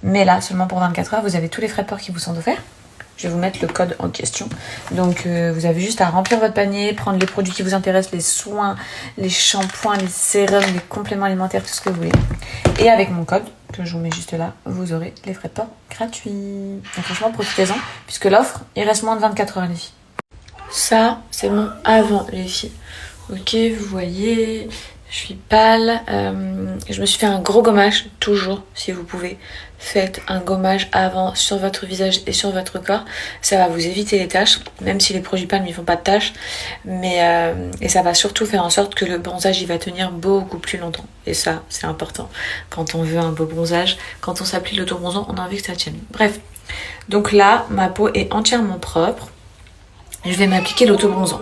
Mais là, seulement pour 24 heures, vous avez tous les frais de port qui vous sont offerts. Je vais vous mettre le code en question. Donc, vous avez juste à remplir votre panier, prendre les produits qui vous intéressent, les soins, les shampoings, les sérums, les compléments alimentaires, tout ce que vous voulez. Et avec mon code, que je vous mets juste là, vous aurez les frais de port gratuits. Donc franchement, profitez-en, puisque l'offre, il reste moins de 24 heures, les filles. Ça, c'est mon avant, les filles. Ok, vous voyez, je suis pâle. Je me suis fait un gros gommage, toujours, si vous pouvez. Faites un gommage avant sur votre visage et sur votre corps. Ça va vous éviter les taches, même si les produits Palm ne font pas de taches. Et ça va surtout faire en sorte que le bronzage il va tenir beaucoup plus longtemps. Et ça, c'est important. Quand on veut un beau bronzage, quand on s'applique l'auto-bronzant, on a envie que ça tienne. Bref, donc là, ma peau est entièrement propre. Je vais m'appliquer l'auto-bronzant.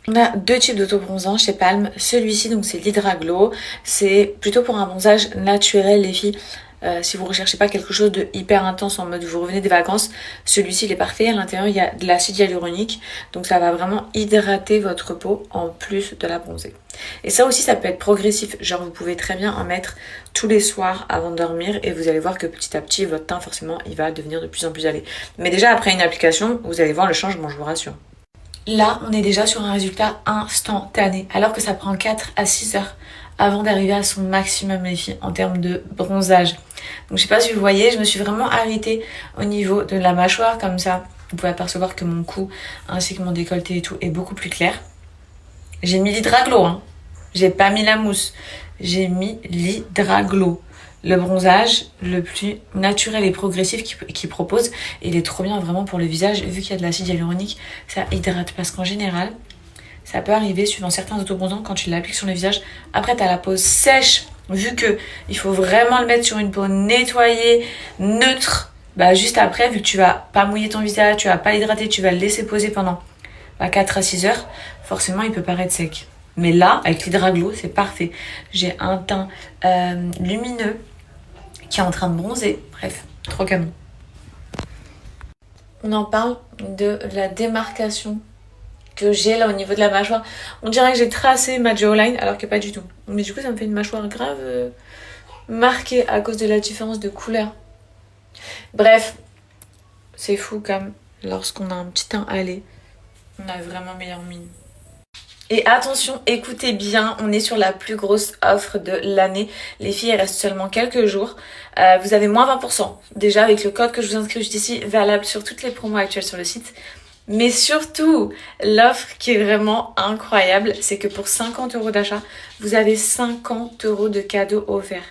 On a deux types d'auto-bronzant chez Palm. Celui-ci, donc c'est l'Hydra Glow. C'est plutôt pour un bronzage naturel, les filles. Si vous recherchez pas quelque chose de hyper intense en mode vous revenez des vacances, celui-ci il est parfait. À l'intérieur il y a de l'acide hyaluronique, donc ça va vraiment hydrater votre peau en plus de la bronzer. Et ça aussi ça peut être progressif, genre vous pouvez très bien en mettre tous les soirs avant de dormir et vous allez voir que petit à petit votre teint forcément il va devenir de plus en plus allé. Mais déjà après une application vous allez voir le changement, je vous rassure. Là on est déjà sur un résultat instantané alors que ça prend 4 à 6 heures avant d'arriver à son maximum, les filles, en termes de bronzage. Donc je sais pas si vous voyez, je me suis vraiment arrêtée au niveau de la mâchoire, comme ça vous pouvez apercevoir que mon cou ainsi que mon décolleté et tout est beaucoup plus clair. J'ai mis l'Hydra Glow, hein. J'ai pas mis la mousse, j'ai mis l'Hydra Glow. Le bronzage le plus naturel et progressif qu'il propose. Il est trop bien vraiment pour le visage, vu qu'il y a de l'acide hyaluronique, ça hydrate parce qu'en général, ça peut arriver suivant certains autobronzants quand tu l'appliques sur le visage. Après, tu as la peau sèche, vu que il faut vraiment le mettre sur une peau nettoyée, neutre. Bah, juste après, vu que tu vas pas mouiller ton visage, tu vas pas l'hydrater, tu vas le laisser poser pendant 4 à 6 heures, forcément, il peut paraître sec. Mais là, avec l'Hydra Glow, c'est parfait. J'ai un teint lumineux qui est en train de bronzer. Bref, trop canon. On en parle de la démarcation que j'ai là au niveau de la mâchoire. On dirait que j'ai tracé ma jawline alors que pas du tout. Mais du coup ça me fait une mâchoire grave marquée à cause de la différence de couleur. Bref, c'est fou comme lorsqu'on a un petit teint allé, on a vraiment meilleure mine. Et attention, écoutez bien, on est sur la plus grosse offre de l'année. Les filles, il reste seulement quelques jours. Vous avez moins 20%. Déjà avec le code que je vous inscris juste ici, valable sur toutes les promos actuelles sur le site. Mais surtout, l'offre qui est vraiment incroyable, c'est que pour 50 € d'achat, vous avez 50 € de cadeaux offerts.